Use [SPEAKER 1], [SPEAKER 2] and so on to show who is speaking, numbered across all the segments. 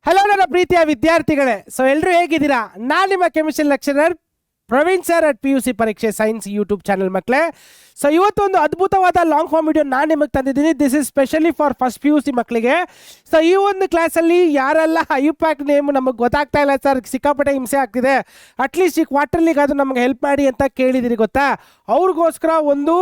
[SPEAKER 1] Hello ನನ್ನ ಪ್ರೀತಿಯ ವಿದ್ಯಾರ್ಥಿಗಳೇ, ಸೊ ಎಲ್ಲರೂ ಹೇಗಿದ್ದೀರಾ? ನಾನು ನಿಮ್ಮ chemistry lecturer Praveen sir at PUC ಪರೀಕ್ಷೆ ಸೈನ್ಸ್ ಯೂಟ್ಯೂಬ್ ಚಾನಲ್ ಮಕ್ಕಳೇ. ಸೊ ಇವತ್ತೊಂದು ಅದ್ಭುತವಾದ ಲಾಂಗ್ ಫಾರ್ಮ್ ವಿಡಿಯೋ ನಾನು ನಿಮಗೆ ತಂದಿದ್ದೀನಿ. This is specially for first PUC ಮಕ್ಕಳಿಗೆ. ಸೊ ಈ ಒಂದು ಕ್ಲಾಸಲ್ಲಿ ಯಾರೆಲ್ಲ ಐಯುಪ್ಯಾಕ್ ನೇಮ್ ನಮಗೆ ಗೊತ್ತಾಗ್ತಾ ಇಲ್ಲ ಸರ್, ಸಿಕ್ಕಾಪಟ್ಟೆ ಹಿಂಸೆ ಆಗ್ತಿದೆ, ಅಟ್ಲೀಸ್ಟ್ ಈ ಕ್ವಾರ್ಟರ್ಲಿಗಾದರೂ ನಮಗೆ ಹೆಲ್ಪ್ ಮಾಡಿ ಅಂತ ಕೇಳಿದಿರಿ ಗೊತ್ತಾ, ಅವ್ರಿಗೋಸ್ಕರ ಒಂದು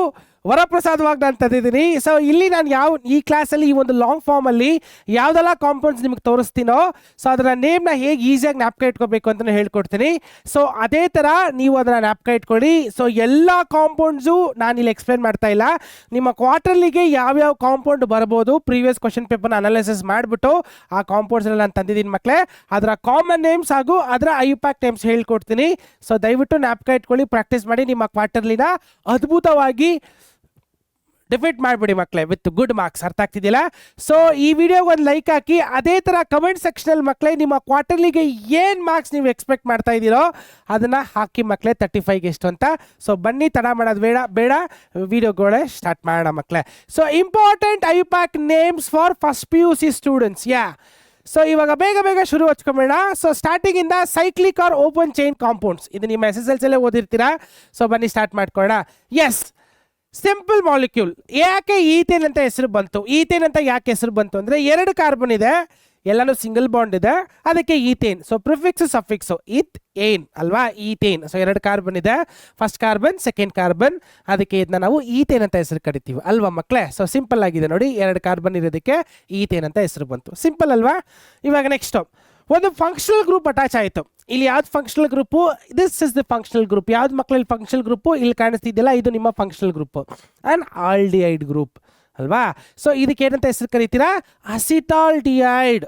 [SPEAKER 1] ವರಪ್ರಸಾದವಾಗಿ ನಾನು ತಂದಿದ್ದೀನಿ. ಸೊ ಇಲ್ಲಿ ನಾನು ಈ ಕ್ಲಾಸಲ್ಲಿ ಈ ಒಂದು ಲಾಂಗ್ ಫಾರ್ಮಲ್ಲಿ ಯಾವುದೆಲ್ಲ ಕಾಂಪೌಂಡ್ಸ್ ನಿಮಗೆ ತೋರಿಸ್ತೀನೋ ಸೊ ಅದರ ನೇಮ್ನ ಹೇಗೆ ಈಸಿಯಾಗಿ ಜ್ಞಾಪಕ ಇಟ್ಕೋಬೇಕು ಅಂತ ಹೇಳ್ಕೊಡ್ತೀನಿ. ಸೊ ಅದೇ ಥರ ನೀವು ಅದನ್ನು ಜ್ಞಾಪಕ ಇಟ್ಕೊಳ್ಳಿ. ಸೊ ಎಲ್ಲ ಕಾಂಪೌಂಡ್ಸು ನಾನಿಲ್ಲಿ ಎಕ್ಸ್ಪ್ಲೇನ್ ಮಾಡ್ತಾ ಇಲ್ಲ, ನಿಮ್ಮ ಕ್ವಾರ್ಟರ್ಲಿಗೆ ಯಾವ್ಯಾವ ಕಾಂಪೌಂಡ್ ಬರ್ಬೋದು ಪ್ರೀವಿಯಸ್ ಕ್ವಶನ್ ಪೇಪರ್ನ ಅನಾಲಿಸಿಸ್ ಮಾಡಿಬಿಟ್ಟು ಆ ಕಾಂಪೌಂಡ್ಸ್ ಎಲ್ಲ ನಾನು ತಂದಿದ್ದೀನಿ ಮಕ್ಕಳೇ. ಅದರ ಕಾಮನ್ ನೇಮ್ಸ್ ಹಾಗೂ ಅದರ ಐಯುಪ್ಯಾಕ್ ನೇಮ್ಸ್ ಹೇಳ್ಕೊಡ್ತೀನಿ. ಸೊ ದಯವಿಟ್ಟು ಜ್ಞಾಪಕ ಇಟ್ಕೊಳ್ಳಿ, ಪ್ರಾಕ್ಟೀಸ್ ಮಾಡಿ, ನಿಮ್ಮ ಕ್ವಾರ್ಟರ್ಲಿನ ಅದ್ಭುತವಾಗಿ ಡಿಫೀಟ್ ಮಾಡಿಬಿಡಿ ಮಕ್ಕಳೇ ವಿತ್ ಗುಡ್ ಮಾರ್ಕ್ಸ್. ಅರ್ಥ ಆಗ್ತಿದ್ದಿಲ್ಲ? ಸೊ ಈ ವಿಡಿಯೋಗೆ ಒಂದು ಲೈಕ್ ಹಾಕಿ, ಅದೇ ಥರ ಕಮೆಂಟ್ ಸೆಕ್ಷನಲ್ಲಿ ಮಕ್ಕಳೇ ನಿಮ್ಮ ಕ್ವಾರ್ಟರ್ಲಿಗೆ ಏನು ಮಾರ್ಕ್ಸ್ ನೀವು ಎಕ್ಸ್ಪೆಕ್ಟ್ ಮಾಡ್ತಾ ಇದ್ದೀರೋ ಅದನ್ನು ಹಾಕಿ ಮಕ್ಕಳೇ, 35ಗೆ ಎಷ್ಟು ಅಂತ. ಸೊ ಬನ್ನಿ, ತಡ ಮಾಡೋದು ಬೇಡ ವಿಡಿಯೋಗಳೇ ಸ್ಟಾರ್ಟ್ ಮಾಡೋಣ ಮಕ್ಕಳೇ. So important IUPAC names for first PUC students. So ಇವಾಗ ಬೇಗ ಶುರು ಹಚ್ಕೊಂಬೇಡ. ಸೊ ಸ್ಟಾರ್ಟಿಂಗಿಂದ cyclic or open chain compounds, ಇದು ನಿಮ್ಮ SSLC ಓದಿರ್ತೀರಾ. ಸೊ ಬನ್ನಿ ಸ್ಟಾರ್ಟ್ ಮಾಡ್ಕೊಳ್ಳೋಣ. Yes, simple molecule. ಯಾಕೆ ಈಥೇನ್ ಅಂತ ಹೆಸರು ಬಂತು? ಈಥೇನ್ ಅಂತ ಯಾಕೆ ಹೆಸರು ಬಂತು ಅಂದರೆ 2 ಕಾರ್ಬನ್ ಇದೆ, ಎಲ್ಲನೂ ಸಿಂಗಲ್ ಬಾಂಡ್ ಇದೆ, ಅದಕ್ಕೆ ಈಥೇನ್. ಸೊ ಪ್ರಿಫಿಕ್ಸ್ ಸಫಿಕ್ಸು ಇತ್ ಏನ್ ಅಲ್ವಾ, ಈಥೇನ್. ಸೊ 2 ಕಾರ್ಬನ್ ಇದೆ, ಫಸ್ಟ್ ಕಾರ್ಬನ್ ಸೆಕೆಂಡ್ ಕಾರ್ಬನ್, ಅದಕ್ಕೆ ಇದನ್ನ ನಾವು ಈಥೇನ್ ಅಂತ ಹೆಸರು ಕರಿತೀವಿ ಅಲ್ವಾ ಮಕ್ಕಳೇ. ಸೊ ಸಿಂಪಲ್ ಆಗಿದೆ ನೋಡಿ, 2 ಕಾರ್ಬನ್ ಇರೋದಕ್ಕೆ ಈಥೇನ್ ಅಂತ ಹೆಸರು ಬಂತು. ಸಿಂಪಲ್ ಅಲ್ವಾ? ಇವಾಗ ನೆಕ್ಸ್ಟ್ ಒಂದು ಫಂಕ್ಷನಲ್ ಗ್ರೂಪ್ ಅಟ್ಯಾಚ್ ಆಯಿತು. ಇಲ್ಲಿ ಯಾವ್ದು functional group? This is the functional group. ಯಾವ್ದು ಮಕ್ಕಳಲ್ಲಿ ಫಂಕ್ಷನಲ್ ಗ್ರೂಪು? ಇಲ್ಲಿ ಕಾಣಿಸ್ತಿದ್ದಿಲ್ಲ, ಇದು ನಿಮ್ಮ functional group and aldehyde group ಅಲ್ವಾ. ಸೊ ಇದಕ್ಕೆ ಏನಂತ ಹೆಸರು ಕರಿತೀರಾ? ಅಸಿಟಾಲ್ಡಿಹೈಡ್,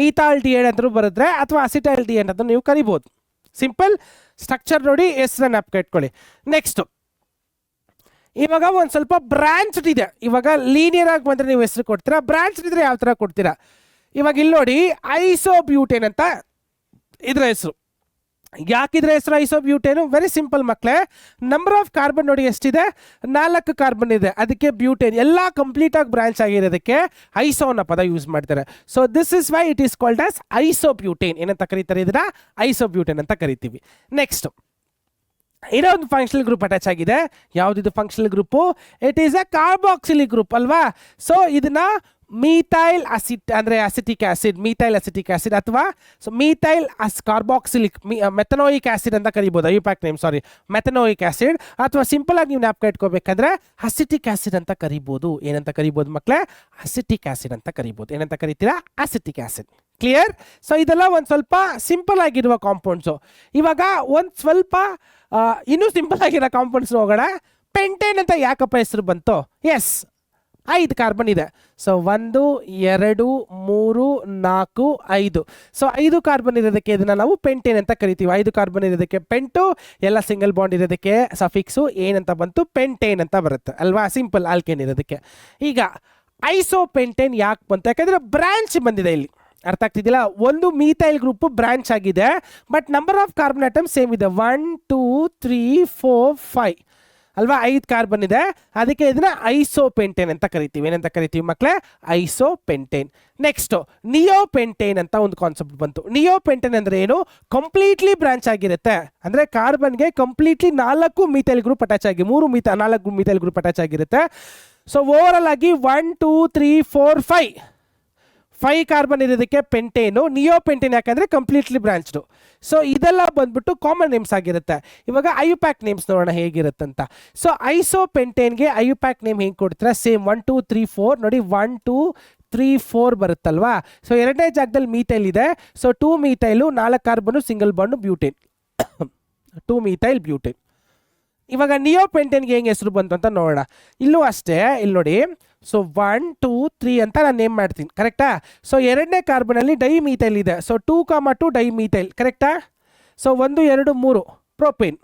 [SPEAKER 1] ಮೀಥಾಲ್ಡಿಹೈಡ್ ಅಂತಲೂ ಬರೆದ್ರೆ ಅಥವಾ ಅಸಿಟಾಲ್ಡಿಹೈಡ್ ಅಂತ ನೀವು ಕರಿಬೋದು. ಸಿಂಪಲ್ ಸ್ಟ್ರಕ್ಚರ್ ನೋಡಿ, ಹೆಸರನ್ನ ಜ್ಞಾಪಕ ಇಟ್ಕೊಳ್ಳಿ. ನೆಕ್ಸ್ಟ್ ಇವಾಗ ಒಂದು ಸ್ವಲ್ಪ ಬ್ರಾಂಚ್ಡ್ ಇದೆ. ಇವಾಗ ಲೀನಿಯರ್ ಆಗಿ ಬಂದರೆ ನೀವು ಹೆಸರು ಕೊಡ್ತೀರಾ, ಬ್ರಾಂಚ್ಡ್ ಇದ್ರೆ ಯಾವ ಥರ ಕೊಡ್ತೀರಾ? ಇವಾಗ ಇಲ್ಲಿ ನೋಡಿ, ಐಸೋಬ್ಯೂಟೇನ್ ಅಂತ ಇದ್ರ ಹೆಸರು. ಯಾಕಿದ್ರೆ ಹೆಸರು ಐಸೋಬ್ಯೂಟೇನು? ವೆರಿ ಸಿಂಪಲ್ ಮಕ್ಕಳೇ, ನಂಬರ್ ಆಫ್ ಕಾರ್ಬನ್ ನೋಡಿ ಎಷ್ಟಿದೆ? 4 ಕಾರ್ಬನ್ ಇದೆ, ಅದಕ್ಕೆ ಬ್ಯೂಟೇನ್. ಎಲ್ಲ ಕಂಪ್ಲೀಟ್ ಆಗಿ ಬ್ರಾಂಚ್ ಆಗಿರೋದಕ್ಕೆ ಐಸೋ ಅನ್ನೋ ಪದ ಯೂಸ್ ಮಾಡ್ತಾರೆ. So this is why it is called as isobutane. ಏನಂತ ಕರೀತಾರೆ ಇದನ್ನ? ಐಸೋಬ್ಯೂಟೇನ್ ಅಂತ ಕರಿತೀವಿ. ನೆಕ್ಸ್ಟ್ ಇನ್ನೊಂದು ಫಂಕ್ಷನಲ್ ಗ್ರೂಪ್ ಅಟ್ಯಾಚ್ ಆಗಿದೆ. ಯಾವುದಿದು functional group? It is a carboxylic group ಅಲ್ವಾ. ಸೊ ಇದನ್ನ ಮೀಥೈಲ್ ಅಸಿಡ್ ಅಂದರೆ acetic acid, methyl acetic acid ಅಥವಾ so methyl carboxylic methanoic acid ಅಂತ ಕರಿಬೋದು. IUPAC name sorry, methanoic acid, ಅಥವಾ ಸಿಂಪಲ್ ಆಗಿ ನೀವು ಜ್ಞಾಪಕ ಇಟ್ಕೋಬೇಕಂದ್ರೆ ಅಸಿಟಿಕ್ ಆಸಿಡ್ ಅಂತ ಕರಿಬೋದು. ಏನಂತ ಕರಿಬೋದು ಮಕ್ಕಳೇ? ಅಸಿಟಿಕ್ ಆಸಿಡ್ ಅಂತ ಕರಿಬೋದು. ಏನಂತ ಕರಿತೀರಾ? Acetic acid. ಕ್ಲಿಯರ್? ಸೊ ಇದೆಲ್ಲ ಒಂದು ಸ್ವಲ್ಪ ಸಿಂಪಲ್ ಆಗಿರುವ ಕಾಂಪೌಂಡ್ಸು. ಇವಾಗ ಒಂದು ಸ್ವಲ್ಪ ಇನ್ನೂ ಸಿಂಪಲ್ ಆಗಿರೋ ಕಾಂಪೌಂಡ್ಸ್ ಹೋಗೋಣ. ಪೆಂಟೇನ್ ಅಂತ ಯಾಕಪ್ಪ ಹೆಸರು ಬಂತು? ಎಸ್, 5 ಕಾರ್ಬನ್ ಇದೆ. ಸೊ 1 2 3 4 5. ಸೊ 5 ಕಾರ್ಬನ್ ಇರೋದಕ್ಕೆ ಇದನ್ನು ನಾವು ಪೆಂಟೇನ್ ಅಂತ ಕರಿತೀವಿ. 5 ಕಾರ್ಬನ್ ಇರೋದಕ್ಕೆ ಪೆಂಟು, ಎಲ್ಲ ಸಿಂಗಲ್ ಬಾಂಡ್ ಇರೋದಕ್ಕೆ ಸಫಿಕ್ಸು ಏನಂತ ಬಂತು? ಪೆಂಟೇನ್ ಅಂತ ಬರುತ್ತೆ ಅಲ್ವಾ. ಸಿಂಪಲ್ ಆಲ್ಕೇನ್ ಇರೋದಕ್ಕೆ. ಈಗ ಐಸೋಪೆಂಟೇನ್ ಯಾಕೆ ಬಂತು? ಯಾಕಂದರೆ ಬ್ರಾಂಚ್ ಬಂದಿದೆ ಇಲ್ಲಿ. ಅರ್ಥ ಆಗ್ತಿದ್ದಿಲ್ಲ? ಒಂದು ಮೀಥೈಲ್ ಗ್ರೂಪ್ ಬ್ರಾಂಚ್ ಆಗಿದೆ, but number of carbon atom same ಇದೆ. 1 2 3 4 5 ಅಲ್ವಾ, 5 ಕಾರ್ಬನ್ ಇದೆ, ಅದಕ್ಕೆ ಇದನ್ನ ಐಸೋಪೆಂಟೇನ್ ಅಂತ ಕರಿತೀವಿ. ಏನಂತ ಕರಿತೀವಿ ಮಕ್ಕಳೇ? ಐಸೋಪೆಂಟೇನ್. ನೆಕ್ಸ್ಟ್ ನಿಯೋಪೆಂಟೇನ್ ಅಂತ ಒಂದು ಕಾನ್ಸೆಪ್ಟ್ ಬಂತು. ನಿಯೋಪೆಂಟೇನ್ ಅಂದರೆ ಏನು? ಕಂಪ್ಲೀಟ್ಲಿ ಬ್ರಾಂಚ್ ಆಗಿರುತ್ತೆ. ಅಂದರೆ ಕಾರ್ಬನ್ಗೆ ಕಂಪ್ಲೀಟ್ಲಿ 4 ಮೀಥೈಲ್ ಗ್ರೂಪ್ ಅಟ್ಯಾಚ್ ಆಗಿ 4 ಮೀಥೈಲ್ ಗ್ರೂಪ್ ಅಟ್ಯಾಚ್ ಆಗಿರುತ್ತೆ. ಸೊ ಓವರ್ ಆಗಿ 1 2 3 4 5 ಕಾರ್ಬನ್ ಇರೋದಕ್ಕೆ ಪೆಂಟೇನು. ನಿಯೋಪೆಂಟೇನ್ ಯಾಕಂದರೆ ಕಂಪ್ಲೀಟ್ಲಿ ಬ್ರಾಂಚ್ಡು. ಸೊ ಇದೆಲ್ಲ ಬಂದ್ಬಿಟ್ಟು ಕಾಮನ್ ನೇಮ್ಸ್ ಆಗಿರುತ್ತೆ. ಇವಾಗ ಐಯುಪ್ಯಾಕ್ ನೇಮ್ಸ್ ನೋಡೋಣ ಹೇಗಿರುತ್ತಂತ. ಸೊ ಐಸೋಪೆಂಟೇನ್ಗೆ ಐಯುಪ್ಯಾಕ್ ನೇಮ್ ಹೆಂಗೆ ಕೊಡ್ತೀರಾ? ಸೇಮ್ 1 2 3 4 ನೋಡಿ, 1 2 3 4 ಬರುತ್ತಲ್ವಾ. ಸೊ 2ನೇ ಜಾಗದಲ್ಲಿ ಮೀಥೈಲ್ ಇದೆ. So 2 methyl, 4 carbon, single bond, butane. 2 methyl butane. ಇವಾಗ ನಿಯೋಪೆಂಟೇನ್ಗೆ ಹೆಂಗೆ ಹೆಸರು ಬಂತು ಅಂತ ನೋಡೋಣ. ಇಲ್ಲೂ ಅಷ್ಟೇ, ಇಲ್ಲಿ ನೋಡಿ. ಸೊ 1 2 3 ಅಂತ ನಾನು ನೇಮ್ ಮಾಡ್ತೀನಿ, ಕರೆಕ್ಟಾ? ಸೊ 2ನೇ ಕಾರ್ಬನಲ್ಲಿ ಡೈ ಮೀಥೈಲ್ ಇದೆ. ಸೊ 2, 2 ಡೈ ಮೀಥೈಲ್, ಕರೆಕ್ಟಾ? So 1 2 3 propane.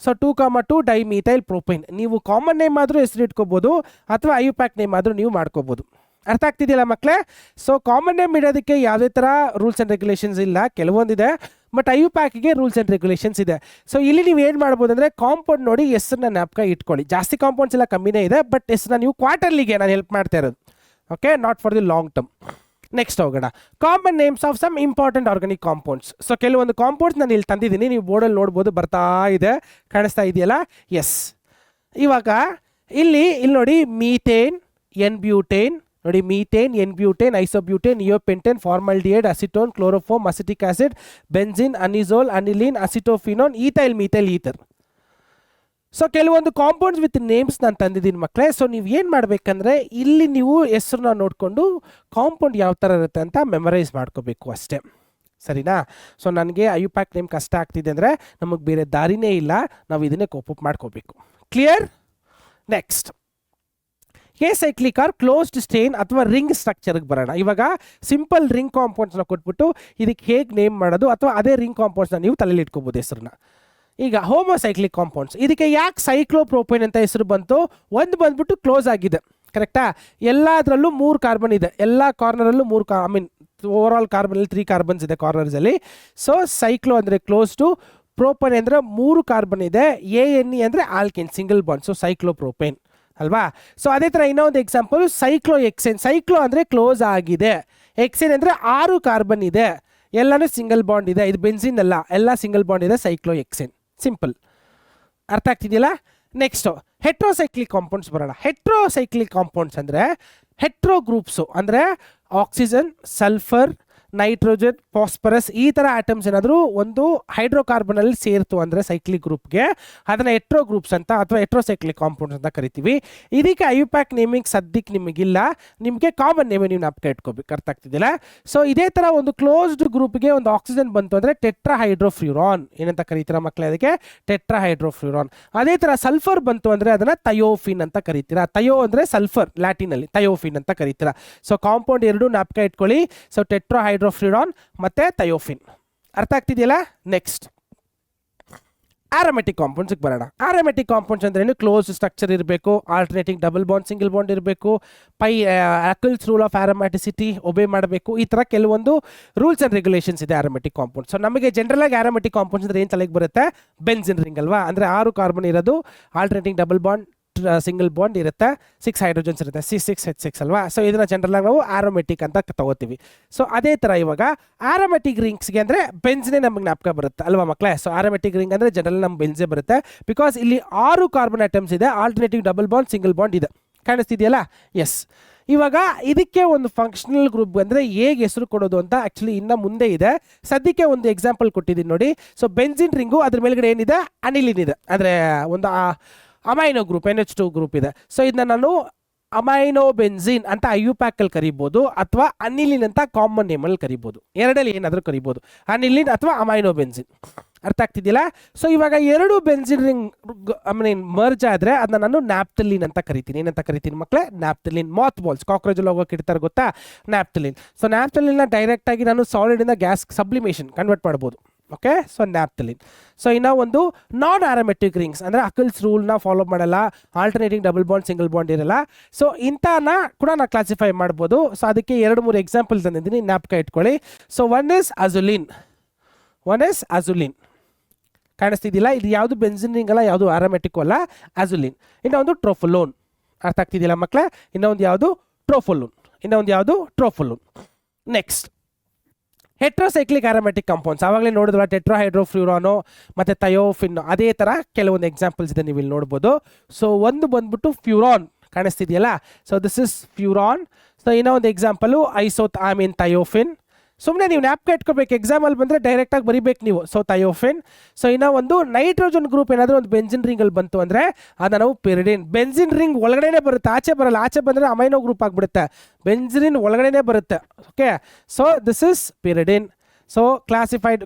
[SPEAKER 1] So 2, 2 dimethyl propane. ನೀವು ಕಾಮನ್ ನೇಮ್ ಆದರೂ ಹೆಸರು ಇಟ್ಕೋಬೋದು ಅಥವಾ ಐಯುಪ್ಯಾಕ್ ನೇಮ್ ಆದರೂ ನೀವು ಮಾಡ್ಕೋಬೋದು. ಅರ್ಥ ಆಗ್ತಿದೆಯಲ್ಲ ಮಕ್ಕಳೇ? ಸೊ ಕಾಮನ್ ನೇಮ್ ಇಡೋದಕ್ಕೆ ಯಾವುದೇ ಥರ ರೂಲ್ಸ್ ಆ್ಯಂಡ್ ರೆಗ್ಯುಲೇಷನ್ಸ್ ಇಲ್ಲ, ಕೆಲವೊಂದಿದೆ, ಬಟ್ ಐಯುಪ್ಯಾಕ್ಗೆ ರೂಲ್ಸ್ ಆ್ಯಂಡ್ ರೆಗ್ಯುಲೇಷನ್ಸ್ ಇದೆ. ಸೊ ಇಲ್ಲಿ ನೀವು ಏನು ಮಾಡ್ಬೋದು ಅಂದರೆ ಕಾಂಪೌಂಡ್ ನೋಡಿ ಹೆಸರನ್ನ ಜ್ಞಾಪಕ ಇಟ್ಕೊಳ್ಳಿ. ಜಾಸ್ತಿ ಕಾಂಪೌಂಡ್ಸ್ ಎಲ್ಲ ಕಮ್ಮಿನೇ ಇದೆ, ಬಟ್ ಹೆಸರನ್ನ ನೀವು ಕ್ವಾರ್ಟರ್ಲಿಗೆ ನಾನು ಹೆಲ್ಪ್ ಮಾಡ್ತಾ ಇರೋದು. Okay, not for the long term. Next ಹೋಗೋಣ. Common names of some important organic compounds. So ಕೆಲವೊಂದು ಕಾಂಪೌಂಡ್ಸ್ ನಾನು ಇಲ್ಲಿ ತಂದಿದ್ದೀನಿ, ನೀವು ಬೋರ್ಡಲ್ಲಿ ನೋಡ್ಬೋದು, ಬರ್ತಾ ಇದೆ, ಕಾಣಿಸ್ತಾ ಇದೆಯಲ್ಲ. ಎಸ್, ಇವಾಗ ಇಲ್ಲಿ ನೋಡಿ, ಮೀಥೇನ್, ಎನ್ ಬ್ಯೂಟೇನ್ ನೋಡಿ, methane, n butane, isobutane, neopentane, formaldehyde, acetone, chloroform, acetic acid, benzene, anisole, aniline, acetophenone, ethyl, methyl, ether. So ಕೆಲವೊಂದು ಕಾಂಪೌಂಡ್ಸ್ ವಿತ್ ನೇಮ್ಸ್ ನಾನು ತಂದಿದ್ದೀನಿ ಮಕ್ಕಳೇ. ಸೊ ನೀವು ಏನು ಮಾಡಬೇಕಂದ್ರೆ ಇಲ್ಲಿ ನೀವು ಹೆಸರನ್ನ ನೋಡಿಕೊಂಡು ಕಾಂಪೌಂಡ್ ಯಾವ ಥರ ಇರುತ್ತೆ ಅಂತ ಮೆಮರೈಸ್ ಮಾಡ್ಕೋಬೇಕು ಅಷ್ಟೇ, ಸರಿನಾ? ಸೊ ನನಗೆ ಐಯುಪ್ಯಾಕ್ ನೇಮ್ ಕಷ್ಟ ಆಗ್ತಿದೆ ಅಂದರೆ ನಮಗೆ ಬೇರೆ ದಾರಿನೇ ಇಲ್ಲ, ನಾವು ಇದನ್ನೇ ಕೋಪಪ್ ಮಾಡ್ಕೋಬೇಕು. Clear? Next, a cyclic or closed chain ಅಥವಾ ರಿಂಗ್ ಸ್ಟ್ರಕ್ಚರ್ಗೆ ಬರೋಣ. ಇವಾಗ ಸಿಂಪಲ್ ರಿಂಗ್ ಕಾಂಪೌಂಡ್ಸ್ನ ಕೊಟ್ಬಿಟ್ಟು ಇದಕ್ಕೆ ಹೇಗೆ ನೇಮ್ ಮಾಡೋದು, ಅಥವಾ ಅದೇ ರಿಂಗ್ ಕಾಂಪೌಂಡ್ಸ್ನ ನೀವು ತಲೆಯಲ್ಲಿ ಇಟ್ಕೋಬೋದು ಹೆಸರನ್ನ. ಈಗ ಹೋಮೋಸೈಕ್ಲಿಕ್ ಕಾಂಪೌಂಡ್ಸ್, ಇದಕ್ಕೆ ಯಾಕೆ ಸೈಕ್ಲೋಪ್ರೋಪೇನ್ ಅಂತ ಹೆಸರು ಬಂತು? ಒಂದು ಬಂದ್ಬಿಟ್ಟು ಕ್ಲೋಸ್ ಆಗಿದೆ, ಕರೆಕ್ಟಾ? ಎಲ್ಲದರಲ್ಲೂ 3 ಕಾರ್ಬನ್ ಇದೆ, ಎಲ್ಲ ಕಾರ್ನರಲ್ಲೂ 3 ಐ ಮೀನ್ ಓವರ್ ಆಲ್ ಕಾರ್ಬನಲ್ಲಿ 3 ಕಾರ್ಬನ್ಸ್ ಇದೆ ಕಾರ್ನರ್ಸಲ್ಲಿ. ಸೊ ಸೈಕ್ಲೋ ಅಂದರೆ ಕ್ಲೋಸ್ಡು, ಪ್ರೋಪೇನ್ ಅಂದರೆ 3 ಕಾರ್ಬನ್ ಇದೆ, ANE ಅಂದರೆ ಆಲ್ಕಿನ್, ಸಿಂಗಲ್ ಬಾಂಡ್, ಸೊ ಸೈಕ್ಲೋಪ್ರೋಪೇನ್ ಅಲ್ವಾ? ಸೊ ಅದೇ ಥರ ಇನ್ನೊಂದು ಎಕ್ಸಾಂಪಲ್ ಸೈಕ್ಲೋ ಎಕ್ಸೇನ್. ಸೈಕ್ಲೋ ಅಂದರೆ ಕ್ಲೋಸ್ ಆಗಿದೆ, ಎಕ್ಸೇನ್ ಅಂದರೆ 6 ಕಾರ್ಬನ್ ಇದೆ, ಎಲ್ಲನೂ ಸಿಂಗಲ್ ಬಾಂಡ್ ಇದೆ. ಇದು ಬೆನ್ಸಿನ್ ಅಲ್ಲ, ಎಲ್ಲ ಸಿಂಗಲ್ ಬಾಂಡ್ ಇದೆ, ಸೈಕ್ಲೋ ಎಕ್ಸೇನ್. ಸಿಂಪಲ್, ಅರ್ಥ ಆಗ್ತಿದೆಯಲ್ಲ? ನೆಕ್ಸ್ಟು ಹೆಟ್ರೋಸೈಕ್ಲಿಕ್ ಕಾಂಪೌಂಡ್ಸ್ ಬರೋಣ. ಹೆಟ್ರೋಸೈಕ್ಲಿಕ್ ಕಾಂಪೌಂಡ್ಸ್ ಅಂದರೆ ಹೆಟ್ರೋ ಗ್ರೂಪ್ಸು, ಅಂದರೆ ಆಕ್ಸಿಜನ್, ಸಲ್ಫರ್, ನೈಟ್ರೋಜನ್, ಫಾಸ್ಫರಸ್ ಈ ಥರ ಆಟಮ್ಸ್ ಏನಾದರೂ ಒಂದು ಹೈಡ್ರೋಕಾರ್ಬನಲ್ಲಿ ಸೇರ್ತು ಅಂದರೆ ಸೈಕ್ಲಿಕ್ ಗ್ರೂಪ್ಗೆ, ಅದನ್ನು ಹೆಟ್ರೋ ಗ್ರೂಪ್ಸ್ ಅಂತ ಅಥವಾ ಹೆಟ್ರೋಸೈಕ್ಲಿಕ್ ಕಾಂಪೌಂಡ್ಸ್ ಅಂತ ಕರಿತೀವಿ. ಇದಕ್ಕೆ ಐಯುಪ್ಯಾಕ್ ನೇಮಿಂಗ್ ಸದ್ಯಕ್ಕೆ ನಿಮಗಿಲ್ಲ, ನಿಮಗೆ ಕಾಮನ್ ನೇಮೇ ನೀವು ನಾಪ್ಕ ಇಟ್ಕೋಬೇಕು, ಅರ್ಥ ಆಗ್ತಿದ್ದಿಲ್ಲ? ಸೊ ಇದೇ ಥರ ಒಂದು ಕ್ಲೋಸ್ಡ್ ಗ್ರೂಪ್ಗೆ ಒಂದು ಆಕ್ಸಿಜನ್ ಬಂತು ಅಂದರೆ ಟೆಟ್ರಾಹೈಡ್ರೋಫ್ಯೂರಾನ್ ಏನಂತ ಕರೀತೀರಾ ಮಕ್ಕಳೇ? ಅದಕ್ಕೆ ಟೆಟ್ರಾಹೈಡ್ರೋಫ್ಯೂರಾನ್. ಅದೇ ಥರ ಸಲ್ಫರ್ ಬಂತು ಅಂದರೆ ಅದನ್ನು ಥಯೋಫಿನ್ ಅಂತ ಕರೀತೀರಾ. ಥಯೋ ಅಂದರೆ ಸಲ್ಫರ್, ಲ್ಯಾಟಿನಲ್ಲಿ ಥಯೋಫಿನ್ ಅಂತ ಕರೀತೀರಾ. ಸೊ ಕಾಂಪೌಂಡ್ ಎರಡು ನಾಪ್ಕ ಇಟ್ಕೊಳ್ಳಿ. ಸೊ ಟೆಟ್ರಾಹೈಡ್ರೋಫ್ಯೂರಾನ್ ಮತ್ತೆ ಥಯೋಫಿನ್, ಅರ್ಥ ಆಗ್ತಿದೆಯಲ್ಲ? ನೆಕ್ಸ್ಟ್ ಆರೋಮೆಟಿಕ್ ಕಾಂಪೌಂಡ್ಸ್ಗೆ ಬರೋಣ. ಆರೋಮೆಟಿಕ್ ಕಾಂಪೌಂಡ್ಸ್ ಅಂದ್ರೆ ಏನು? ಕ್ಲೋಸ್ ಸ್ಟ್ರಕ್ಚರ್ ಇರಬೇಕು, alternating double bond, single bond ಇರಬೇಕು, ಅಕಲ್ಸ್ ರೂಲ್ ಆಫ್ ಆರೋಮ್ಯಾಟಿಸಿಟಿ ಒಬೇ ಮಾಡಬೇಕು. ಈ ಥರ ಕೆಲವೊಂದು ರೂಲ್ಸ್ ಆ್ಯಂಡ್ ರೆಗ್ಯುಲೇಷನ್ಸ್ ಇದೆ ಆರೋಮೆಟಿಕ್ ಕಾಂಪೌಂಡ್. ಸೊ ನಮಗೆ ಜನರಲ್ ಆಗಿ ಆರೋಮೆಟಿಕ್ ಕಾಂಪೌಂಡ್ಸ್ ಅಂದ್ರೆ ಏನು ತಲೆಗೆ ಬರುತ್ತೆ? ಬೆನ್ಸಿನ್ ರಿಂಗ್ ಅಲ್ವಾ? ಅಂದರೆ 6 ಕಾರ್ಬನ್ ಇರೋದು, alternating double bond, single bond ಇರುತ್ತೆ, 6 ಹೈಡ್ರೋಜನ್ಸ್ ಇರುತ್ತೆ, C6H6 ಅಲ್ವಾ? ಸೊ ಇದನ್ನ ಜನರಲ್ ಆಗಿ ನಾವು ಆರೋಮೆಟಿಕ್ ಅಂತ ತಗೋತೀವಿ. ಸೊ ಅದೇ ಥರ ಇವಾಗ ಆರೋಮೆಟಿಕ್ ರಿಂಗ್ಸ್ಗೆ ಅಂದರೆ ಬೆನ್ಸಿನೇ ನಮಗೆ ಜ್ಞಾಪಕ ಬರುತ್ತೆ ಅಲ್ವಾ ಮಕ್ಕಳೇ? ಸೊ ಆರೋಮೆಟಿಕ್ ರಿಂಗ್ ಅಂದರೆ ಜನರಲ್ ನಮ್ಮ ಬೆನ್ಸೇ ಬರುತ್ತೆ, ಬಿಕಾಸ್ ಇಲ್ಲಿ 6 ಕಾರ್ಬನ್ ಐಟಮ್ಸ್ ಇದೆ, alternative double bond, single bond ಇದೆ, ಕಾಣಿಸ್ತಿದೆಯಲ್ಲ? ಎಸ್. ಇವಾಗ ಇದಕ್ಕೆ ಒಂದು ಫಂಕ್ಷನಲ್ ಗ್ರೂಪ್ ಅಂದರೆ ಹೇಗೆ ಹೆಸರು ಕೊಡೋದು ಅಂತ ಆ್ಯಕ್ಚುಲಿ ಇನ್ನು ಮುಂದೆ ಇದೆ. ಸದ್ಯಕ್ಕೆ ಒಂದು ಎಕ್ಸಾಂಪಲ್ ಕೊಟ್ಟಿದ್ದೀನಿ ನೋಡಿ. ಸೊ ಬೆನ್ಸಿನ್ ರಿಂಗು, ಅದ್ರ ಮೇಲ್ಗಡೆ ಏನಿದೆ? ಅನಿಲಿನ್ ಇದೆ, ಅಂದರೆ ಒಂದು ಅಮೈನೋ ಗ್ರೂಪ್, NH2 ಗ್ರೂಪ್ ಇದೆ. ಸೊ ಇದನ್ನ ನಾನು ಅಮೈನೋ ಬೆನ್ಸಿನ್ ಅಂತ ಐಯುಪ್ಯಾಕಲ್ಲಿ ಕರಿಬೋದು, ಅಥವಾ ಅನಿಲಿನ್ ಅಂತ ಕಾಮನ್ ನೇಮಲ್ಲಿ ಕರಿಬೋದು. ಎರಡಲ್ಲಿ ಏನಾದರೂ ಕರಿಬೋದು, ಅನಿಲಿನ್ ಅಥವಾ ಅಮೈನೋ ಬೆನ್ಸಿನ್, ಅರ್ಥ ಆಗ್ತಿದ್ದಿಲ್ಲ? ಸೊ ಇವಾಗ 2 ಬೆನ್ಸಿನ್ ರಿಂಗ್ ಮರ್ಜ್ ಆದರೆ ಅದನ್ನ ನಾನು ನ್ಯಾಪ್ಥಲಿನ್ ಅಂತ ಕರಿತೀನಿ. ಏನಂತ ಕರಿತೀನಿ ಮಕ್ಕಳೇ? ನ್ಯಾಪ್ಥಲಿನ್. ಮಾತ್ ಬಾಲ್ಸ್, ಕಾಕ್ರೋಚಲ್ಲಿ ಹೋಗೋಕೆ ಇಡ್ತಾರೆ ಗೊತ್ತಾ? ನ್ಯಾಪ್ಥಲಿನ್. ಸೊ ನ್ಯಾಪ್ಥಲಿನ್ನ ಡೈರೆಕ್ಟಾಗಿ ನಾನು ಸಾಲಿಡಿಂದ ಗ್ಯಾಸ್ ಸಬ್ಲಿಮೇಷನ್ ಕನ್ವರ್ಟ್ ಮಾಡ್ಬೋದು. Okay, so naphthalene. ಸೊ ಇನ್ನು ಒಂದು ನಾನ್ ಆರೋಮೆಟಿಕ್ ರಿಂಗ್ಸ್ ಅಂದರೆ ಅಕಲ್ಸ್ ರೂಲ್ನ ಫಾಲೋ ಮಾಡಲ್ಲ, alternating double bond, single bond ಇರಲ್ಲ. ಸೊ ಇಂಥನ ಕೂಡ ನಾವು ಕ್ಲಾಸಿಫೈ ಮಾಡ್ಬೋದು. ಸೊ ಅದಕ್ಕೆ 2-3 ಎಕ್ಸಾಂಪಲ್ ತಂದಿದ್ದೀನಿ, ಜ್ಞಾಪಕ ಇಟ್ಕೊಳ್ಳಿ. ಸೊ ಒನ್ ಇಸ್ ಅಜುಲಿನ್, ಕಾಣಿಸ್ತಿದ್ದಿಲ್ಲ? ಇದು ಯಾವುದು ಬೆನ್ಸಿನ್ ರಿಂಗ್ ಅಲ್ಲ, ಯಾವುದು ಆರೋಮೆಟಿಕ್ ಅಲ್ಲ, ಅಜುಲಿನ್. ಇನ್ನೊಂದು ಟ್ರೋಫೋಲೋನ್, ಅರ್ಥ ಆಗ್ತಿದ್ದಿಲ್ಲ ಮಕ್ಕಳೇ? ಇನ್ನೊಂದು ಯಾವುದು? ಟ್ರೋಫೋಲೋನ್. ನೆಕ್ಸ್ಟ್ ಹೆಟ್ರೋಸೈಕ್ಲಿಕ್ ಆರೋಮೆಟಿಕ್ ಕಾಂಪೌಂಡ್ಸ್, ಆವಾಗಲೇ ನೋಡಿದ್ವಲ್ಲ, ಟೆಟ್ರಾಹೈಡ್ರೋಫ್ಯೂರಾನು ಮತ್ತು ಥಯೋಫಿನ್. ಅದೇ ಥರ ಕೆಲವೊಂದು ಎಕ್ಸಾಂಪಲ್ಸ್ ಇದೆ, ನೀವು ಇಲ್ಲಿ ನೋಡ್ಬೋದು. ಸೊ ಒಂದು ಬಂದ್ಬಿಟ್ಟು ಫ್ಯೂರಾನ್, ಕಾಣಿಸ್ತಿದೆಯಲ್ಲ? So this is furan. So ಇನ್ನೊಂದು ಎಕ್ಸಾಂಪಲು ಥಯೋಫಿನ್. ಸುಮ್ಮನೆ ನೀವು ಜ್ಞಾಪಕ ಇಟ್ಕೋಬೇಕು, ಎಕ್ಸಾಮಲ್ಲಿ ಬಂದರೆ ಡೈರೆಕ್ಟಾಗಿ ಬರೀಬೇಕು ನೀವು. ಸೊ ಥಯೋಫಿನ್. ಸೊ ಇನ್ನೂ ಒಂದು ನೈಟ್ರೋಜನ್ ಗ್ರೂಪ್ ಏನಾದರೂ ಒಂದು ಬೆನ್ಸಿನ್ ರಿಂಗಲ್ಲಿ ಬಂತು ಅಂದರೆ ಅದನ್ನು ನಾವು ಪಿರಿಡಿನ್. ಬೆನ್ಸಿನ್ ರಿಂಗ್ ಒಳಗಡೆನೇ ಬರುತ್ತೆ, ಆಚೆ ಬರಲ್ಲ. ಆಚೆ ಬಂದರೆ ಅಮೈನೋ ಗ್ರೂಪ್ ಆಗಿಬಿಡುತ್ತೆ, ಬೆನ್ಸಿನ್ ಒಳಗಡೆನೇ ಬರುತ್ತೆ. Okay, so this is pyridine. So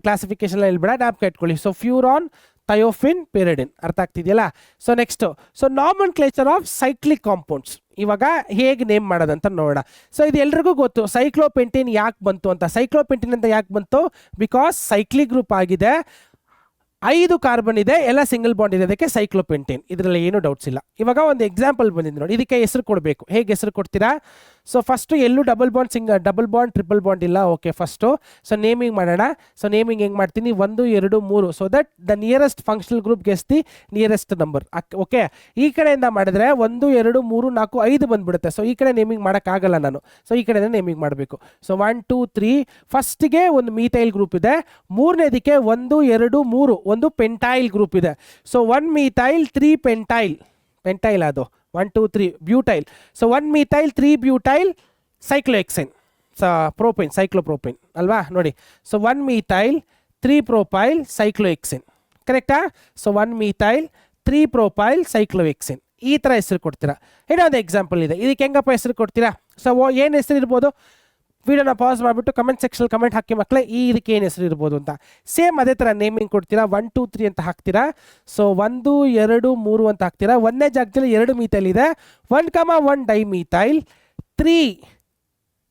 [SPEAKER 1] classification ಹೇಳ್ಬೇಡ, ಜ್ಞಾಪಕ ಇಟ್ಕೊಳ್ಳಿ. ಸೊ ಫ್ಯೂರಾನ್, ಥಯೋಫಿನ್, ಪಿರಿಡಿನ್, ಅರ್ಥ ಆಗ್ತಿದೆಯಲ್ಲ? So next, so nomenclature of cyclic compounds. ಇವಾಗ ಹೇಗೆ ನೇಮ್ ಮಾಡೋದಂತ ನೋಡೋಣ. ಸೊ ಇದು ಎಲ್ರಿಗೂ ಗೊತ್ತು, ಸೈಕ್ಲೋಪೆಂಟಿನ್ ಯಾಕೆ ಬಂತು ಅಂತ. ಸೈಕ್ಲೋಪೆಂಟಿನ್ ಅಂತ ಯಾಕೆ ಬಂತು? ಬಿಕಾಸ್ ಸೈಕ್ಲಿಕ್ ಗ್ರೂಪ್ ಆಗಿದೆ, 5 ಕಾರ್ಬನ್ ಇದೆ, ಎಲ್ಲ ಸಿಂಗಲ್ ಬಾಂಡ್ ಇದೆ, ಅದಕ್ಕೆ ಸೈಕ್ಲೋಪೆಂಟಿನ್. ಇದರಲ್ಲಿ ಏನು ಡೌಟ್ಸ್ ಇಲ್ಲ. ಇವಾಗ ಒಂದು ಎಕ್ಸಾಂಪಲ್ ಬಂದಿದ್ದು ನೋಡಿ, ಇದಕ್ಕೆ ಹೆಸರು ಕೊಡಬೇಕು. ಹೇಗೆ ಹೆಸರು ಕೊಡ್ತೀರಾ? ಸೊ ಫಸ್ಟು ಎಲ್ಲೂ ಡಬಲ್ ಬಾಂಡ್ ಟ್ರಿಪಲ್ ಬಾಂಡ್ ಇಲ್ಲ. ಓಕೆ, ಫಸ್ಟು ಸೊ ನೇಮಿಂಗ್ ಮಾಡೋಣ. ಸೊ ನೇಮಿಂಗ್ ಹೆಂಗೆ ಮಾಡ್ತೀನಿ, 1 2 3, so that the nearest functional group guess the nearest number. Okay, ಈ ಕಡೆಯಿಂದ ಮಾಡಿದ್ರೆ 1 2 3 4 5 ಬಂದ್ಬಿಡುತ್ತೆ. ಸೊ ಈ ಕಡೆ ನೇಮಿಂಗ್ ಮಾಡೋಕ್ಕಾಗಲ್ಲ ನಾನು. ಸೊ ಈ ಕಡೆಯಿಂದ ನೇಮಿಂಗ್ ಮಾಡಬೇಕು. ಸೊ 1 2 3 ಫಸ್ಟ್ಗೆ ಒಂದು ಮೀಥೈಲ್ ಗ್ರೂಪ್ ಇದೆ, ಮೂರನೇದಕ್ಕೆ 1 2 3 ಒಂದು ಪೆಂಟೈಲ್ ಗ್ರೂಪ್ ಇದೆ. ಸೊ 1 ಮೀಥೈಲ್ 3 ಪೆಂಟೈಲ್ ಅದು 1 2 3 ಬ್ಯೂಟೈಲ್. ಸೊ 1 ಮೀಥೈಲ್ 3 ಬ್ಯೂಟೈಲ್ ಸೈಕ್ಲೋಹೆಕ್ಸೇನ್, ಪ್ರೋಪೈನ್ ಸೈಕ್ಲೋಪ್ರೋಪೈನ್ ಅಲ್ವಾ ನೋಡಿ. ಸೊ 1 ಮೀಥೈಲ್ 3 ಪ್ರೋಪೈಲ್ ಸೈಕ್ಲೋಹೆಕ್ಸೇನ್, ಕರೆಕ್ಟಾ? ಸೊ 1 ಮೀಥೈಲ್ 3 ಪ್ರೋಪೈಲ್ ಸೈಕ್ಲೋಹೆಕ್ಸೇನ್ ಈ ಥರ ಹೆಸರು ಕೊಡ್ತೀರಾ. ಇನ್ನೊಂದು ಎಕ್ಸಾಂಪಲ್ ಇದೆ, ಇದಕ್ಕೆ ಹೆಂಗಪ್ಪ ಹೆಸರು ಕೊಡ್ತೀರಾ? ಸೊ ಏನು ಹೆಸರು ಇರ್ಬೋದು? ವಿಡಿಯೋನ ಪಾಸ್ ಮಾಡಿಬಿಟ್ಟು ಕಮೆಂಟ್ ಸೆಕ್ಷನ್ ಕಮೆಂಟ್ ಹಾಕಿ ಮಕ್ಕಳೇ, ಇದಕ್ಕೆ ಏನು ಹೆಸರು ಇರ್ಬೋದು ಅಂತ. ಸೇಮ್ ಅದೇ ಥರ ನೇಮಿಂಗ್ ಕೊಡ್ತೀರಾ. 1 2 3 ಅಂತ ಹಾಕ್ತೀರಾ. ಸೊ 1 2 3 ಅಂತ ಹಾಕ್ತೀರಾ. ಒಂದನೇ ಜಾಗದಲ್ಲಿ 2 ಮೀಥೈಲ್ ಇದೆ, 1 ಡೈಮೀಥೈಲ್ 3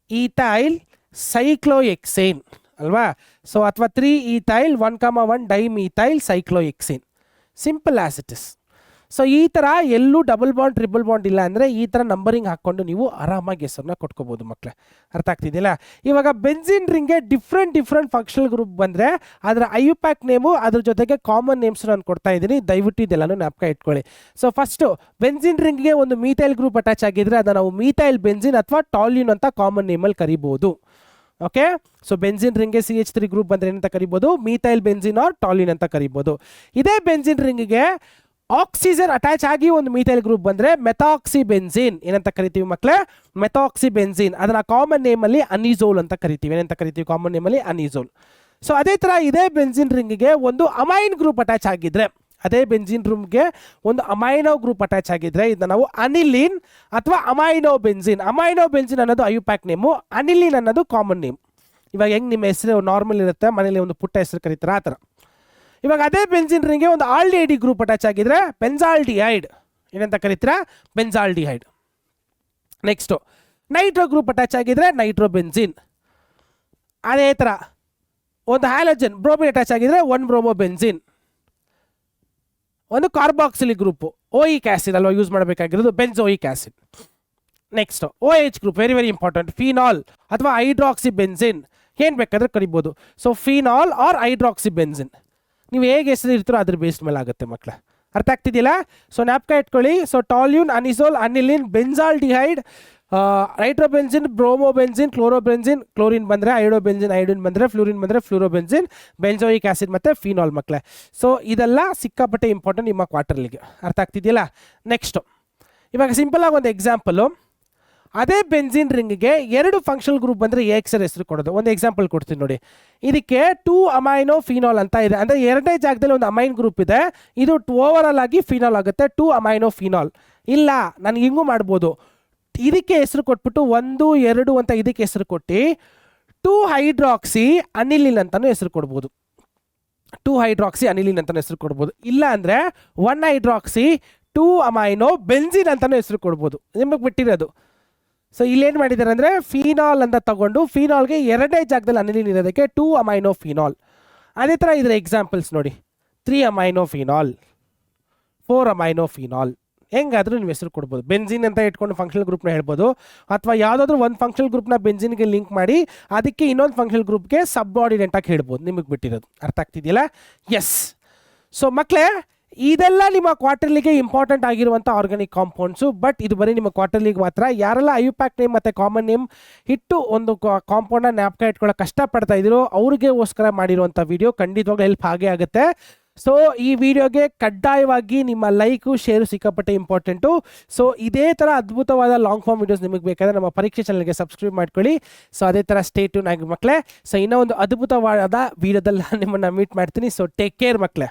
[SPEAKER 1] ಈಥೈಲ್ ಸೈಕ್ಲೋಹೆಕ್ಸೇನ್ ಅಲ್ವಾ? ಸೊ ಅಥವಾ 3 ethyl 1 dimethyl cyclohexane. Simple as it is. So ಈ ಥರ ಎಲ್ಲೂ ಡಬಲ್ ಬಾಂಡ್ ಟ್ರಿಪಲ್ ಬಾಂಡ್ ಇಲ್ಲ ಅಂದರೆ ಈ ಥರ ನಂಬರಿಂಗ್ ಹಾಕ್ಕೊಂಡು ನೀವು ಆರಾಮಾಗಿ ಹೆಸರನ್ನ ಕೊಟ್ಕೋಬೋದು ಮಕ್ಕಳೇ. ಅರ್ಥ ಆಗ್ತಿದೆಯಲ್ಲ? ಇವಾಗ ಬೆನ್ಸಿನ್ ರಿಂಗ್ಗೆ ಡಿಫ್ರೆಂಟ್ ಫಂಕ್ಷನಲ್ ಗ್ರೂಪ್ ಬಂದರೆ ಅದರ ಐಯುಪ್ಯಾಕ್ ನೇಮು ಅದ್ರ ಜೊತೆಗೆ ಕಾಮನ್ ನೇಮ್ಸ್ ನಾನು ಕೊಡ್ತಾ ಇದ್ದೀನಿ, ದಯವಿಟ್ಟು ಇದೆಲ್ಲನೂ ಜ್ಞಾಪಕ ಇಟ್ಕೊಳ್ಳಿ. ಸೊ ಫಸ್ಟು ಬೆನ್ಸಿನ್ ರಿಂಗ್ಗೆ ಒಂದು ಮೀಥೈಲ್ ಗ್ರೂಪ್ ಅಟ್ಯಾಚ್ ಆಗಿದ್ರೆ ಅದನ್ನು ನಾವು ಮೀಥೈಲ್ ಬೆನ್ಸಿನ್ ಅಥವಾ ಟಾಲ್ಯೂನ್ ಅಂತ ಕಾಮನ್ ನೇಮಲ್ಲಿ ಕರಿಬೋದು. ಓಕೆ, ಸೊ ಬೆನ್ಸಿನ್ ರಿಂಗ್ಗೆ CH3 ಗ್ರೂಪ್ ಬಂದರೆ ಏನಂತ ಕರಿಬೋದು? ಮೀಥೈಲ್ ಬೆನ್ಸಿನ್ ಆರ್ ಟಾಲ್ಯೂನ್ ಅಂತ ಕರಿಬೋದು. ಇದೇ ಬೆನ್ಸಿನ್ ರಿಂಗ್ಗೆ ಆಕ್ಸಿಜನ್ ಅಟ್ಯಾಚ್ ಆಗಿ ಒಂದು ಮೀಥೈಲ್ ಗ್ರೂಪ್ ಬಂದರೆ ಮೆಥಾಕ್ಸಿ ಬೆನ್ಸಿನ್ ಏನಂತ ಕರಿತೀವಿ ಮಕ್ಕಳೇ? Methoxy benzene. ಅದನ್ನ ಕಾಮನ್ ನೇಮಲ್ಲಿ ಅನಿಸೋಲ್ ಅಂತ ಕರಿತೀವಿ. ಏನಂತ ಕರಿತೀವಿ ಕಾಮನ್ ನೇಮಲ್ಲಿ? ಅನಿಸೋಲ್. ಸೊ ಅದೇ ಥರ ಇದೇ ಬೆನ್ಸಿನ್ ರಿಂಗ್ಗೆ ಒಂದು ಅಮೈನ್ ಗ್ರೂಪ್ ಅಟ್ಯಾಚ್ ಆಗಿದ್ರೆ, ಅದೇ ಬೆನ್ಸಿನ್ ರೂಮ್ಗೆ ಒಂದು ಅಮೈನೋ ಗ್ರೂಪ್ ಅಟ್ಯಾಚ್ ಆಗಿದ್ರೆ ಇದನ್ನ ನಾವು ಅನಿಲಿನ್ ಅಥವಾ ಅಮೈನೋ ಬೆನ್ಸಿನ್ ಅನ್ನೋದು ಐಯುಪ್ಯಾಕ್ ನೇಮು, ಅನಿಲಿನ್ ಅನ್ನೋದು ಕಾಮನ್ ನೇಮ್. ಇವಾಗ ಹೆಂಗೆ ನಿಮ್ಮ ಹೆಸರು ನಾರ್ಮಲ್ ಇರುತ್ತೆ, ಮನೇಲಿ ಒಂದು ಪುಟ್ಟ ಹೆಸರು ಕರೀತಾರೆ ಆ ಥರ. ಇವಾಗ ಅದೇ ಬೆನ್ಸಿನ್ ರಿಂಗ್ಗೆ ಒಂದು ಆಲ್ಡಿಹೈಡ್ ಗ್ರೂಪ್ ಅಟ್ಯಾಚ್ ಆಗಿದ್ರೆ ಬೆನ್ಸಾಲ್ಡಿಹೈಡ್ ಏನಂತ ಕರಿತೀರಾ? Benzaldehyde. Next nitro group attach ಆಗಿದ್ರೆ ನೈಟ್ರೋ ಬೆನ್ಸಿನ್. ಅದೇ ಥರ ಒಂದು ಹ್ಯಾಲೋಜನ್ ಬ್ರೋಮಿನ್ ಅಟ್ಯಾಚ್ ಆಗಿದ್ರೆ 1 ಬ್ರೋಮೋ ಬೆನ್ಸಿನ್. ಒಂದು ಕಾರ್ಬಾಕ್ಸಿಲಿಕ್ ಗ್ರೂಪು ಓಯಿಕ್ ಆ್ಯಸಿಡ್ ಅಲ್ವಾ ಯೂಸ್ ಮಾಡಬೇಕಾಗಿರೋದು, benzoic acid. Next OH group, very important, phenol ಅಥವಾ ಹೈಡ್ರಾಕ್ಸಿ ಬೆನ್ಸಿನ್ ಏನು ಬೇಕಾದ್ರೆ ಕರಿಬೋದು. So phenol or hydroxy benzene ನೀವು ಹೇಗೆ ಹೆಸರು ಇರ್ತೀರೋ ಅದ್ರ ಬೇಸ್ಡ್ ಮೇಲೆ ಆಗುತ್ತೆ ಮಕ್ಕಳ. ಅರ್ಥ ಆಗ್ತಿದೆಯಲ್ಲ? ಸೊ ಜ್ಞಾಪಕ ಇಟ್ಕೊಳ್ಳಿ. ಸೊ ಟಾಲ್ಯೂನ್, ಅನಿಸೋಲ್, ಅನಿಲಿನ್, ಬೆನ್ಸಾಲ್ಡಿಹೈಡ್, ನೈಟ್ರೋಬೆನ್ಸಿನ್, ಬ್ರೋಮೋಬೆನ್ಸಿನ್, ಕ್ಲೋರೋಬೆನ್ಸಿನ್, ಕ್ಲೋರಿನ್ ಬಂದರೆ ಐಡೋಬೆನ್ಸಿನ್, ಐಡಿನ್ ಬಂದರೆ ಫ್ಲೂರಿನ್ ಬಂದರೆ ಫ್ಲೂರೋಬೆನ್ಸಿನ್, ಬೆನ್ಜೋಯಿಕ್ ಆ್ಯಸಿಡ್ ಮತ್ತು ಫಿನಾಲ್ ಮಕ್ಕಳೇ. ಸೊ ಇದೆಲ್ಲ ಸಿಕ್ಕಾಪಟ್ಟೆ ಇಂಪಾರ್ಟೆಂಟ್ ನಿಮ್ಮ ಕ್ವಾರ್ಟರ್ಲಿಗೆ. ಅರ್ಥ ಆಗ್ತಿದೆಯಲ್ಲ? ನೆಕ್ಸ್ಟು ಇವಾಗ ಸಿಂಪಲಾಗಿ ಒಂದು ಎಕ್ಸಾಂಪಲು, ಅದೇ ಬೆನ್ಸಿನ್ ರಿಂಗ್ಗೆ 2 ಫಂಕ್ಷನಲ್ ಗ್ರೂಪ್ ಬಂದರೆ ಏಕ್ಸರ್ ಹೆಸರು ಕೊಡೋದು. ಒಂದು ಎಕ್ಸಾಂಪಲ್ ಕೊಡ್ತೀನಿ ನೋಡಿ. ಇದಕ್ಕೆ 2 ಅಮೈನೋ ಫಿನಾಲ್ ಅಂತ ಇದೆ, ಅಂದರೆ ಎರಡನೇ ಜಾಗದಲ್ಲಿ ಒಂದು ಅಮೈನ್ ಗ್ರೂಪ್ ಇದೆ, ಇದು ಓವರಾಲ್ ಆಗಿ ಫಿನಾಲ್ ಆಗುತ್ತೆ, 2 ಅಮೈನೋ ಫಿನಾಲ್. ಇಲ್ಲ ನನಗೆ ಹಿಂಗೂ ಮಾಡ್ಬೋದು, ಇದಕ್ಕೆ ಹೆಸರು ಕೊಟ್ಬಿಟ್ಟು 1 2 ಅಂತ ಇದಕ್ಕೆ ಹೆಸರು ಕೊಟ್ಟು 2 ಹೈಡ್ರಾಕ್ಸಿ ಅನಿಲಿನ್ ಅಂತಲೂ ಹೆಸರು ಕೊಡ್ಬೋದು. 2 ಹೈಡ್ರಾಕ್ಸಿ ಅನಿಲಿನ್ ಅಂತಲೂ ಹೆಸರು ಕೊಡ್ಬೋದು. ಇಲ್ಲ ಅಂದರೆ 1 ಹೈಡ್ರಾಕ್ಸಿ 2 ಅಮೈನೋ ಬೆನ್ಸಿನ್ ಅಂತಲೂ ಹೆಸರು ಕೊಡ್ಬೋದು, ನಿಮಗೆ ಬಿಟ್ಟಿರೋದು. ಸೊ ಇಲ್ಲೇನು ಮಾಡಿದ್ದಾರೆ ಅಂದರೆ ಫಿನಾಲ್ ಅಂತ ತಗೊಂಡು ಫಿನಾಲ್ಗೆ ಎರಡನೇ ಜಾಗದಲ್ಲಿ ಅನಿಲಿನ್ ಇರೋದಕ್ಕೆ 2 ಅಮೈನೋ ಫಿನಾಲ್. ಅದೇ ಥರ ಇದರ ಎಕ್ಸಾಂಪಲ್ಸ್ ನೋಡಿ, 3 ಅಮೈನೋ ಫಿನಾಲ್, 4 ಅಮೈನೋ ಫಿನಾಲ್. ಹೆಂಗಾದರೂ ನೀವು ಹೆಸರು ಕೊಡ್ಬೋದು. ಬೆನ್ಸಿನ್ ಅಂತ ಇಟ್ಕೊಂಡು ಫಂಕ್ಷನಲ್ ಗ್ರೂಪ್ನ ಹೇಳ್ಬೋದು, ಅಥವಾ ಯಾವುದಾದ್ರೂ ಒಂದು ಫಂಕ್ಷನಲ್ ಗ್ರೂಪ್ನ ಬೆನ್ಸಿನ್ಗೆ ಲಿಂಕ್ ಮಾಡಿ ಅದಕ್ಕೆ ಇನ್ನೊಂದು ಫಂಕ್ಷನಲ್ ಗ್ರೂಪ್ಗೆ ಸಬ್ಆರ್ಡಿನೇಟ್ ಆಗಿ ಹೇಳ್ಬೋದು, ನಿಮಗೆ ಬಿಟ್ಟಿರೋದು. ಅರ್ಥ ಆಗ್ತಿದೆಯಲ್ಲ? ಎಸ್. ಸೊ ಮಕ್ಕಳೇ, ಇದೆಲ್ಲ ನಿಮ್ಮ ಕ್ವಾರ್ಟರ್ಲಿಗೆ ಇಂಪಾರ್ಟೆಂಟ್ ಆಗಿರುವಂಥ ಆರ್ಗಾನಿಕ್ ಕಾಂಪೌಂಡ್ಸು. ಬಟ್ ಇದು ಬರೀ ನಿಮ್ಮ ಕ್ವಾರ್ಟರ್ಲಿಗೆ ಮಾತ್ರ. ಯಾರೆಲ್ಲ ಐಯುಪ್ಯಾಕ್ ನೇಮ್ ಮತ್ತು ಕಾಮನ್ ನೇಮ್ ಇಟ್ಟು ಒಂದು ಕಾಂಪೌಂಡನ್ನ ಜ್ಞಾಪಕ ಇಟ್ಕೊಳ್ಳೋಕೆ ಕಷ್ಟಪಡ್ತಾ ಇದ್ದೀರೋ ಅವ್ರಿಗೋಸ್ಕರ ಮಾಡಿರುವಂಥ ವಿಡಿಯೋ ಖಂಡಿತವಾಗ್ಲೂ ಹೆಲ್ಪ್ ಆಗೇ ಆಗುತ್ತೆ. ಸೊ ಈ ವಿಡಿಯೋಗೆ ಕಡ್ಡಾಯವಾಗಿ ನಿಮ್ಮ ಲೈಕು ಶೇರು ಸಿಕ್ಕಾಪಟ್ಟೆ ಇಂಪಾರ್ಟೆಂಟು. ಸೊ ಇದೇ ಥರ ಅದ್ಭುತವಾದ ಲಾಂಗ್ ಫಾರ್ಮ್ ವೀಡಿಯೋಸ್ ನಿಮಗೆ ಬೇಕಾದರೆ ನಮ್ಮ ಪರೀಕ್ಷೆ ಚಾನಲ್ಗೆ ಸಬ್ಸ್ಕ್ರೈಬ್ ಮಾಡ್ಕೊಳ್ಳಿ. ಸೊ ಅದೇ ಥರ ಸ್ಟೇ ಟ್ಯೂನ್ ಆಗಿ ಮಕ್ಕಳೇ. ಸೊ ಇನ್ನೂ ಒಂದು ಅದ್ಭುತವಾದ ವಿಡಿಯೋದಲ್ಲಿ ನಿಮ್ಮನ್ನು ಮೀಟ್ ಮಾಡ್ತೀನಿ. ಸೊ ಟೇಕ್ ಕೇರ್ ಮಕ್ಕಳೇ.